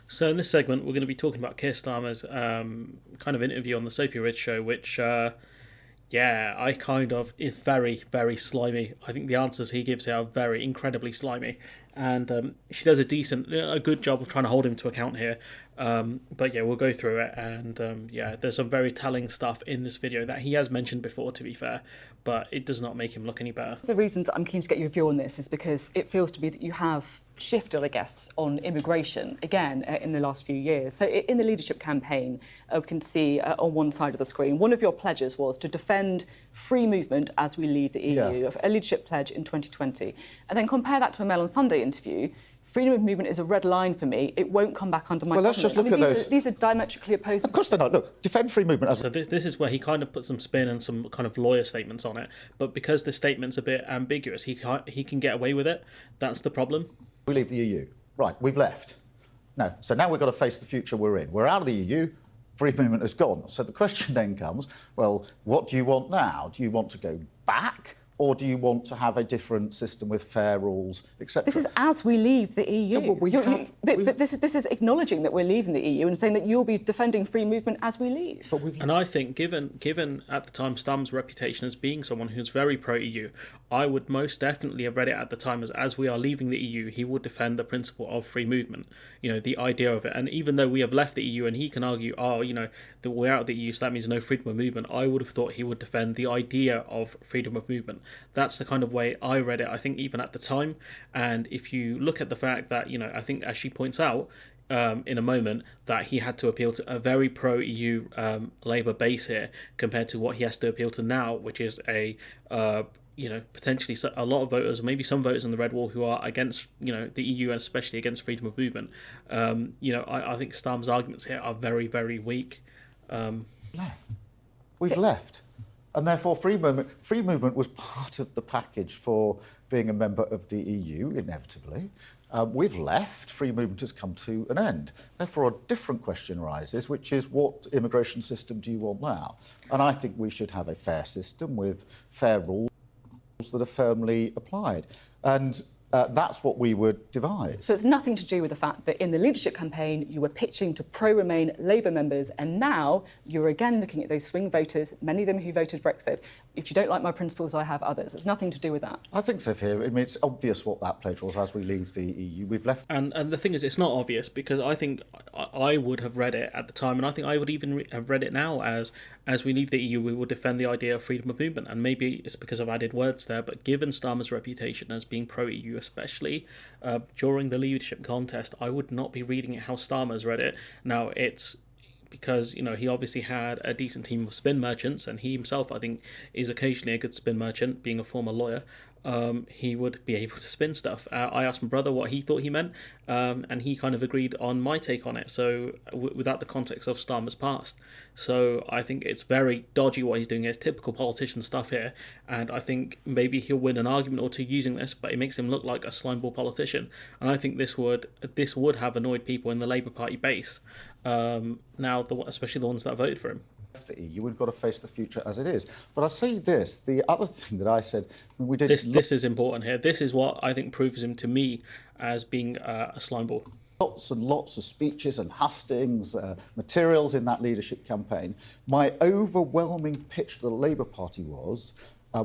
So in this segment, we're going to be talking about Keir Starmer's kind of interview on the Sophie Ridge show, which, yeah, I kind of is very, very slimy. I think the answers he gives here are very incredibly slimy, and she does a good job of trying to hold him to account here. But yeah, we'll go through it, and yeah, there's some very telling stuff in this video that he has mentioned before, to be fair, but it does not make him look any better. The reasons I'm keen to get your view on this is because it feels to be that you have shifted, I guess, on immigration again in the last few years. So in the leadership campaign, we can see on one side of the screen, one of your pledges was to defend free movement as we leave the EU, a leadership pledge in 2020. And then compare that to a Mail on Sunday interview. Freedom of movement is a red line for me. It won't come back under my Well, let's just look at those. These are diametrically opposed. Of course they're not. Look, defend free movement. So this is where he kind of puts some spin and some kind of lawyer statements on it. But because the statement's a bit ambiguous, he can get away with it. That's the problem. We leave the EU. Right, we've left. No, so now we've got to face the future we're in. We're out of the EU. Free movement has gone. So the question then comes, well, what do you want now? Do you want to go back? Or do you want to have a different system with fair rules, etc.? This is as we leave the EU. Yeah, well, but this is acknowledging that we're leaving the EU and saying that you'll be defending free movement as we leave. And I think, given at the time Stam's reputation as being someone who's very pro-EU, I would most definitely have read it at the time as we are leaving the EU, he would defend the principle of free movement, you know, the idea of it. And even though we have left the EU, and he can argue, that we're out of the EU, so that means no freedom of movement, I would have thought he would defend the idea of freedom of movement. That's the kind of way I read it, I think, even at the time. And if you look at the fact that, I think, as she points out in a moment, that he had to appeal to a very pro-EU Labour base here compared to what he has to appeal to now, which is a potentially a lot of voters, maybe some voters on the red wall who are against, the EU and especially against freedom of movement. I think Starmer's arguments here are very, very weak. We've left. And therefore, free movement was part of the package for being a member of the EU, inevitably. We've left. Free movement has come to an end. Therefore, a different question arises, which is, what immigration system do you want now? And I think we should have a fair system with fair rules that are firmly applied. And that's what we would devise. So it's nothing to do with the fact that in the leadership campaign you were pitching to pro-Remain Labour members, and now you're again looking at those swing voters, many of them who voted Brexit. If you don't like my principles, I have others. It's nothing to do with that. I think so, here. I mean, it's obvious what that pledge was as we leave the EU. We've left. And the thing is, it's not obvious, because I think I would have read it at the time, and I think I would even have read it now as we leave the EU, we will defend the idea of freedom of movement. And maybe it's because I've added words there, but given Starmer's reputation as being pro-EU, especially during the leadership contest, I would not be reading it how Starmer's read it. Now, it's because, he obviously had a decent team of spin merchants, and he himself, I think, is occasionally a good spin merchant, being a former lawyer. He would be able to spin stuff. I asked my brother what he thought he meant, and he kind of agreed on my take on it, so without the context of Starmer's past. So I think it's very dodgy what he's doing. It's typical politician stuff here, and I think maybe he'll win an argument or two using this, but it makes him look like a slimeball politician, and I think this would have annoyed people in the Labour Party base, especially the ones that voted for him. The EU, we've got to face the future as it is. But I say this, the other thing that I said, we did... This is important here. This is what I think proves him to me as being a slimeball. Lots and lots of speeches and hustings, materials in that leadership campaign. My overwhelming pitch to the Labour Party was,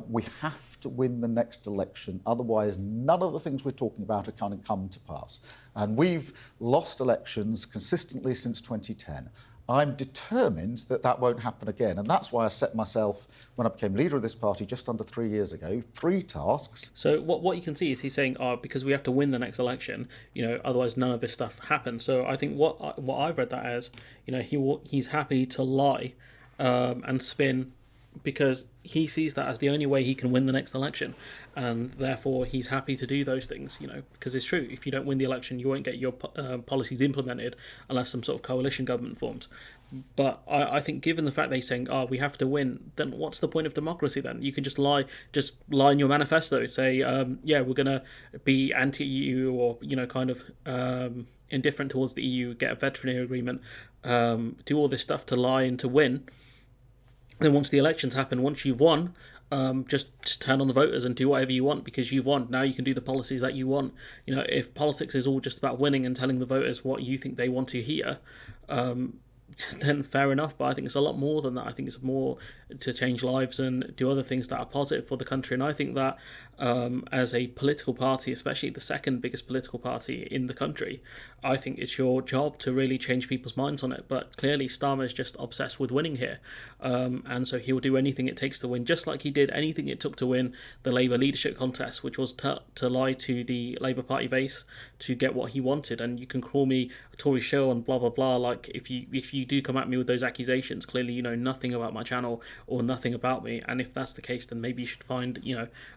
we have to win the next election, otherwise none of the things we're talking about are going to come to pass. And we've lost elections consistently since 2010. I'm determined that that won't happen again. And that's why I set myself, when I became leader of this party just under 3 years ago, 3 tasks. So what you can see is he's saying, because we have to win the next election, otherwise none of this stuff happens. So I think what I've read that as, he's happy to lie and spin, because he sees that as the only way he can win the next election, and therefore he's happy to do those things, because it's true, if you don't win the election you won't get your policies implemented unless some sort of coalition government forms. But I think, given the fact that he's saying, we have to win, then what's the point of democracy then? You can just lie in your manifesto, say, we're going to be anti-EU, or, kind of indifferent towards the EU, get a veterinary agreement, do all this stuff to lie and to win. Then once the elections happen, once you've won, just turn on the voters and do whatever you want because you've won. Now you can do the policies that you want. If politics is all just about winning and telling the voters what you think they want to hear, then fair enough. But I think it's a lot more than that. I think it's more to change lives and do other things that are positive for the country. And I think that as a political party, especially the second biggest political party in the country, I think it's your job to really change people's minds on it. But clearly Starmer is just obsessed with winning here. And so he'll do anything it takes to win, just like he did anything it took to win the Labour leadership contest, which was to lie to the Labour Party base to get what he wanted. And you can call me a Tory shill and blah, blah, blah. Like, if you do come at me with those accusations, clearly you know nothing about my channel or nothing about me. And if that's the case, then maybe you should find,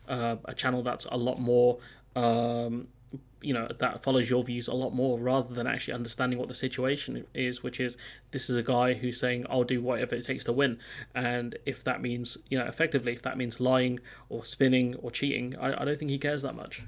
a channel that's a lot more, that follows your views a lot more, rather than actually understanding what the situation is, which is this is a guy who's saying I'll do whatever it takes to win. And if that means, effectively, if that means lying or spinning or cheating, I don't think he cares that much.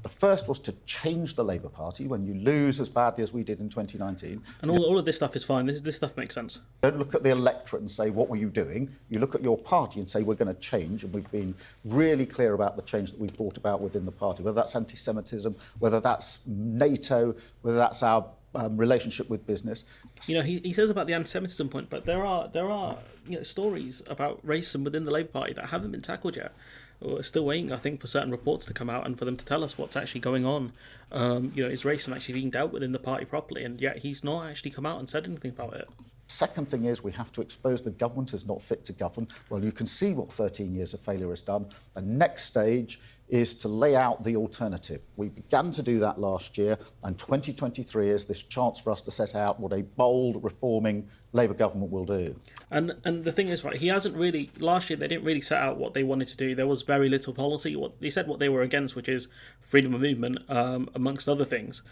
The first was to change the Labour Party when you lose as badly as we did in 2019. And all of this stuff is fine. This stuff makes sense. Don't look at the electorate and say, what were you doing? You look at your party and say, we're going to change. And we've been really clear about the change that we've brought about within the party, whether that's anti-Semitism, whether that's NATO, whether that's our relationship with business. He says about the anti-Semitism point, but there are stories about racism within the Labour Party that haven't been tackled yet. We're still waiting, I think, for certain reports to come out and for them to tell us what's actually going on. Is racism actually being dealt with in the party properly? And yet he's not actually come out and said anything about it. Second thing is we have to expose the government as not fit to govern. Well, you can see what 13 years of failure has done. The next stage is to lay out the alternative. We began to do that last year, and 2023 is this chance for us to set out what a bold, reforming Labour government will do. And the thing is, right, he hasn't really, last year they didn't really set out what they wanted to do. There was very little policy. They said what they were against, which is freedom of movement, amongst other things.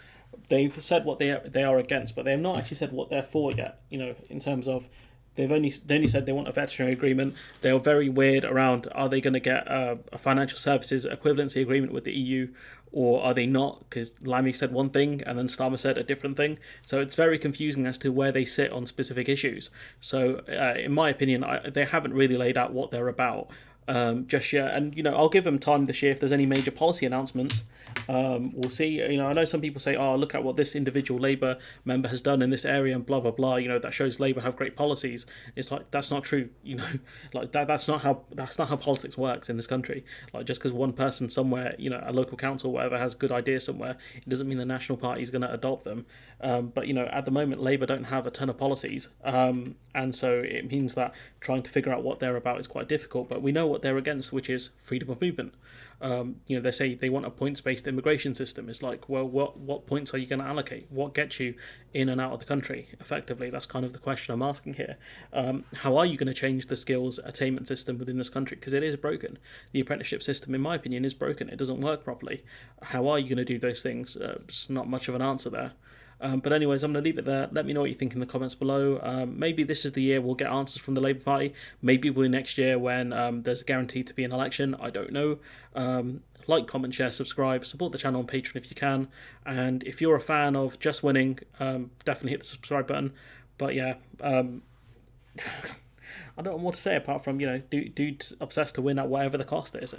They've said what they are against, but they have not actually said what they're for yet, in terms of they only said they want a veterinary agreement. They are very weird around, are they going to get a financial services equivalency agreement with the EU, or are they not? Because Lammy said one thing and then Starmer said a different thing. So it's very confusing as to where they sit on specific issues. So in my opinion, they haven't really laid out what they're about just yet. And, I'll give them time this year if there's any major policy announcements. We'll see. I know some people say, oh, look at what this individual Labour member has done in this area and blah, blah, blah. That shows Labour have great policies. It's like, that's not true. That's not how politics works in this country. Like, just because one person somewhere, a local council or whatever has good ideas somewhere, it doesn't mean the National Party is going to adopt them. But at the moment, Labour don't have a ton of policies. And so it means that trying to figure out what they're about is quite difficult. But we know what they're against, which is freedom of movement. They say they want a points-based immigration system. It's like, well, what points are you going to allocate? What gets you in and out of the country? Effectively, that's kind of the question I'm asking here. How are you going to change the skills attainment system within this country? Because it is broken. The apprenticeship system, in my opinion, is broken. It doesn't work properly. How are you going to do those things? It's not much of an answer there. But anyways, I'm going to leave it there. Let me know what you think in the comments below. Maybe this is the year we'll get answers from the Labour Party. Maybe we'll next year when there's a guarantee to be an election. I don't know. Like, comment, share, subscribe. Support the channel on Patreon if you can. And if you're a fan of just winning, definitely hit the subscribe button. But yeah, I don't know what to say apart from, dude's obsessed to win at whatever the cost is,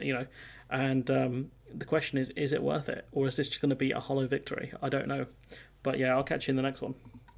And the question is it worth it? Or is this just going to be a hollow victory? I don't know. But yeah, I'll catch you in the next one.